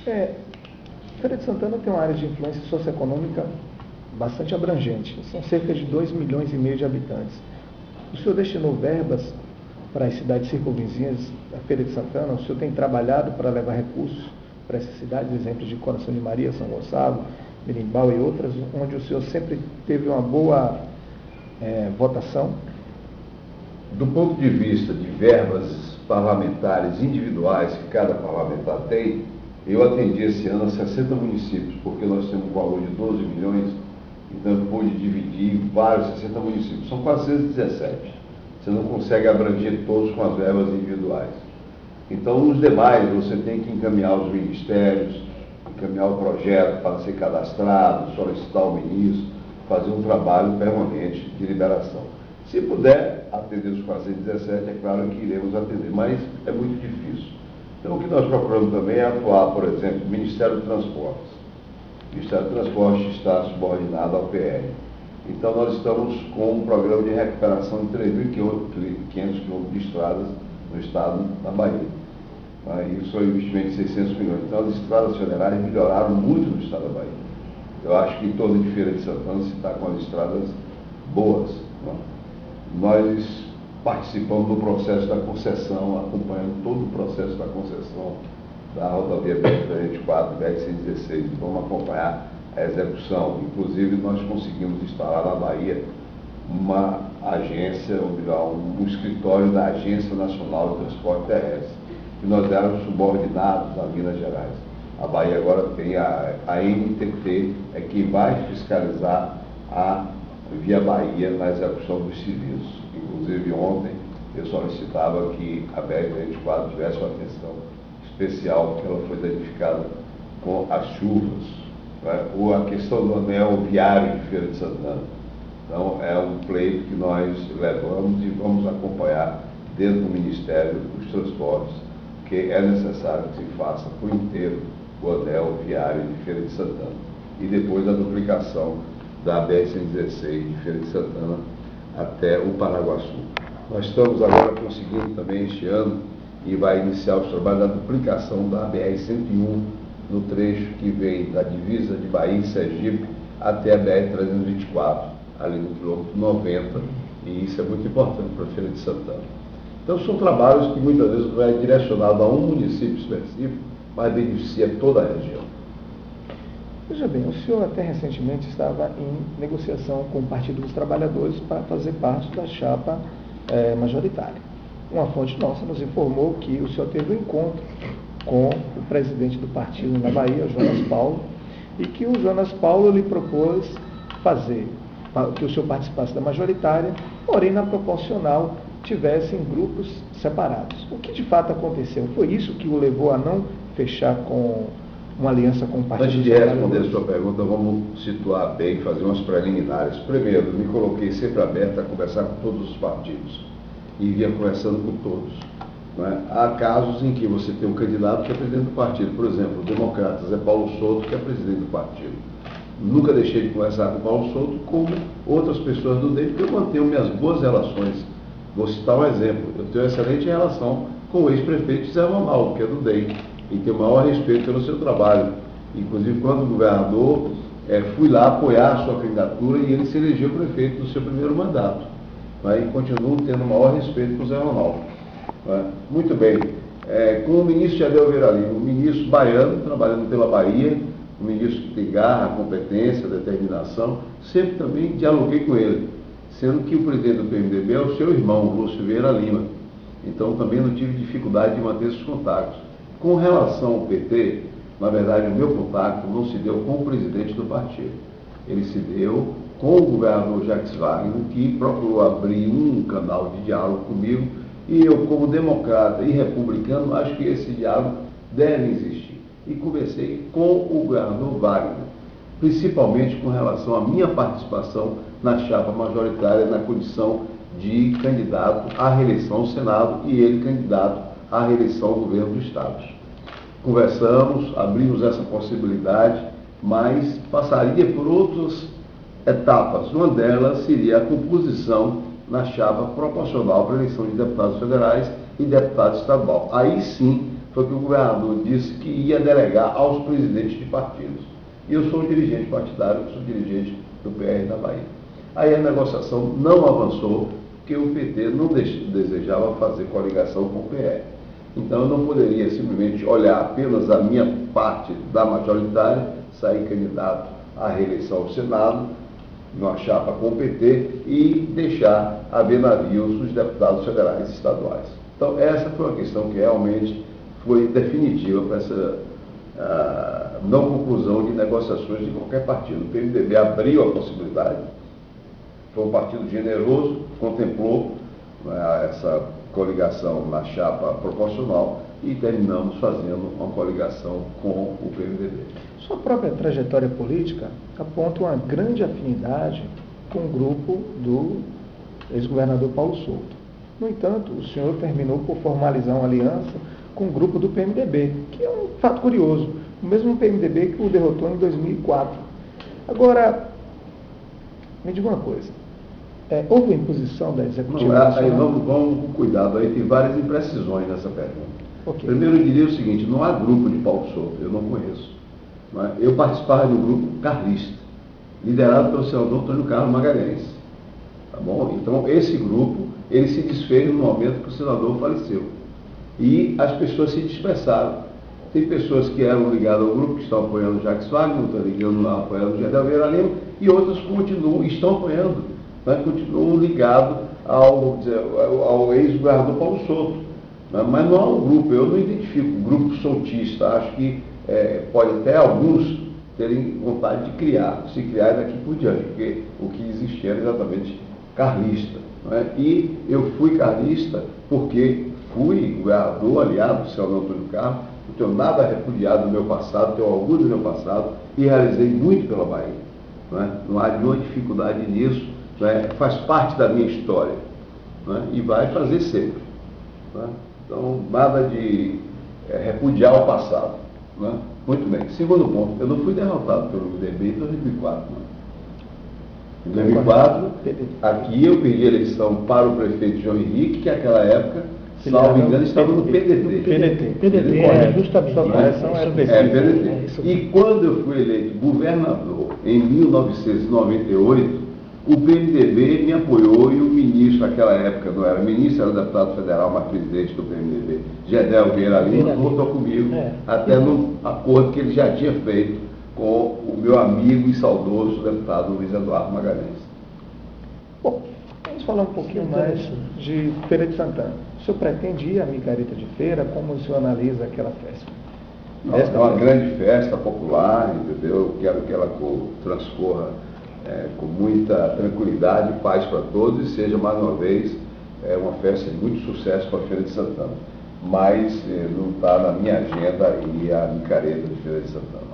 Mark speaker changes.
Speaker 1: Feira de Santana tem uma área de influência socioeconômica bastante abrangente. São cerca de 2,5 milhões de habitantes. O senhor destinou verbas para as cidades circunvizinhas da Feira de Santana? O senhor tem trabalhado para levar recursos para essas cidades, exemplos de Coração de Maria, São Gonçalo, Berimbau e outras, onde o senhor sempre teve uma boa votação?
Speaker 2: Do ponto de vista de verbas parlamentares individuais que cada parlamentar tem, eu atendi esse ano a 60 municípios, porque nós temos um valor de 12 milhões, então eu pude dividir em vários 60 municípios. São 417. Você não consegue abranger todos com as verbas individuais. Então, nos demais, você tem que encaminhar os ministérios, encaminhar o projeto para ser cadastrado, solicitar o ministro, fazer um trabalho permanente de liberação. Se puder atender os 417, é claro que iremos atender, mas é muito difícil. Então, o que nós procuramos também é atuar, por exemplo, no Ministério do Transportes. O Ministério do Transporte está subordinado ao PR. Então, nós estamos com um programa de recuperação de 3.500 quilômetros de estradas no estado da Bahia. Isso é um investimento de 600 milhões. Então, as estradas federais melhoraram muito no estado da Bahia. Eu acho que em torno de Feira de Santana se está com as estradas boas. Nós participamos do processo da concessão, acompanhando todo o processo da concessão da rodovia BR-324, BR-116, e vamos acompanhar a execução. Inclusive, nós conseguimos instalar na Bahia uma agência, ou melhor, um escritório da Agência Nacional de Transporte Terrestre, que nós éramos subordinados a Minas Gerais. A Bahia agora tem a ANTT, é quem vai fiscalizar a Via Bahia na execução dos serviços. Inclusive, ontem eu solicitava que a BR-24 tivesse uma atenção especial, porque ela foi danificada com as chuvas, ou a questão do anel viário de Feira de Santana. Então, é um pleito que nós levamos e vamos acompanhar dentro do Ministério dos Transportes, que é necessário que se faça por inteiro o anel viário de Feira de Santana. E depois a duplicação da BR-116 de Feira de Santana até o Paraguaçu. Nós estamos agora conseguindo também este ano e vai iniciar os trabalhos da duplicação da BR-101 no trecho que vem da divisa de Bahia e Sergipe até a BR-324, ali no quilômetro 90, e isso é muito importante para a Feira de Santana. Então são trabalhos que muitas vezes vai direcionado a um município específico, mas beneficia toda a região.
Speaker 1: Veja bem, o senhor até recentemente estava em negociação com o Partido dos Trabalhadores para fazer parte da chapa majoritária. Uma fonte nossa nos informou que o senhor teve um encontro com o presidente do partido na Bahia, Jonas Paulo, e que o Jonas Paulo lhe propôs que o senhor participasse da majoritária, porém na proporcional tivessem grupos separados. O que de fato aconteceu? Foi isso que o levou a não fechar com uma aliança com o Partido
Speaker 2: Antes de responder a sua pergunta, vamos situar bem, fazer umas preliminares. Primeiro, me coloquei sempre aberto a conversar com todos os partidos e vinha conversando com todos. Há casos em que você tem um candidato que é presidente do partido. Por exemplo, o Democratas é Paulo Souto, que é presidente do partido. Nunca deixei de conversar com o Paulo Souto, como outras pessoas do DEM, porque eu mantenho minhas boas relações. Vou citar um exemplo. Eu tenho uma excelente relação com o ex-prefeito Zé Ronaldo, que é do DEM, e tenho o maior respeito pelo seu trabalho. Inclusive, quando governador, fui lá apoiar a sua candidatura e ele se elegeu prefeito no seu primeiro mandato. E continuo tendo o maior respeito por Zé Ronaldo. Muito bem. Com o ministro Jadel Vieira Lima, um ministro baiano, trabalhando pela Bahia, um ministro que tem garra, competência, determinação, sempre também dialoguei com ele, sendo que o presidente do PMDB é o seu irmão, Lúcio Vieira Lima. Então, também não tive dificuldade de manter esses contatos. Com relação ao PT, na verdade, o meu contato não se deu com o presidente do partido. Ele se deu com o governador Jacques Wagner, que procurou abrir um canal de diálogo comigo, e eu, como democrata e republicano, acho que esse diálogo deve existir. E conversei com o governador Wagner, principalmente com relação à minha participação na chapa majoritária, na condição de candidato à reeleição ao Senado e ele candidato à reeleição ao governo do Estado. Conversamos, abrimos essa possibilidade, mas passaria por outras etapas. Uma delas seria a composição na chapa proporcional para a eleição de deputados federais e deputado estadual. Aí sim foi que o governador disse que ia delegar aos presidentes de partidos. E eu sou um dirigente partidário, sou dirigente do PR da Bahia. Aí a negociação não avançou, porque o PT não desejava fazer coligação com o PR. Então eu não poderia simplesmente olhar apenas a minha parte da majoritária, sair candidato à reeleição ao Senado, numa chapa com o PT, e deixar a ver navios os deputados federais e estaduais. Então essa foi uma questão que realmente foi definitiva para essa não conclusão de negociações de qualquer partido. O PMDB abriu a possibilidade, foi um partido generoso, contemplou essa coligação na chapa proporcional e terminamos fazendo uma coligação com o PMDB.
Speaker 1: Sua própria trajetória política aponta uma grande afinidade com o grupo do ex-governador Paulo Souto. No entanto, o senhor terminou por formalizar uma aliança com o grupo do PMDB, que é um fato curioso, o mesmo PMDB que o derrotou em 2004. Agora, me diga uma coisa, houve imposição da Executiva Nacional?
Speaker 2: Vamos com cuidado, aí tem várias imprecisões nessa pergunta.
Speaker 1: Okay.
Speaker 2: Primeiro eu diria o seguinte, não há grupo de Paulo Souto, eu não conheço. Não é? Eu participava de um grupo carlista, liderado pelo senador Antônio Carlos Magalhães. Tá bom? Então esse grupo, ele se desfez no momento que o senador faleceu. E as pessoas se dispersaram. Tem pessoas que eram ligadas ao grupo, que estão apoiando o Jacques Wagner, estão apoiando o Gedel Vieira Lima, e outras estão apoiando, né? Continuam ligados ao ex-governador Paulo Souto. Né? Mas não há um grupo, eu não identifico um grupo soutista, acho que pode até alguns terem vontade de criar, se criar daqui por diante, porque o que existia era exatamente carlista. Né? E eu fui carlista porque fui governador aliado do senador Antônio Carlos, não tenho nada repudiado do meu passado, tenho orgulho do meu passado e realizei muito pela Bahia. Não há nenhuma dificuldade nisso, faz parte da minha história, e vai fazer sempre. Então, nada de repudiar o passado. Muito bem. Segundo ponto, eu não fui derrotado pelo MDB em 2004. Em 2004, aqui eu perdi a eleição para o prefeito João Henrique, que naquela época, salvo engano, estava no PDT.
Speaker 1: PDT, justamente. Sua correção era
Speaker 2: PDT. E quando eu fui eleito governador, em 1998, o PMDB me apoiou e o ministro, naquela época não era ministro, era deputado federal, mas presidente do PMDB, Gedel Vieira Lima, votou comigo, até no acordo que ele já tinha feito com o meu amigo e saudoso deputado Luiz Eduardo Magalhães.
Speaker 1: Bom, vamos falar um pouquinho mais de Feira de Santana. O senhor pretende ir à micareta de feira? Como o senhor analisa aquela festa?
Speaker 2: É uma grande festa popular, entendeu? Eu quero que ela transcorra com muita tranquilidade e paz para todos e seja, mais uma vez, uma festa de muito sucesso para a Feira de Santana. Mas não está na minha agenda ir à micareta de Feira de Santana.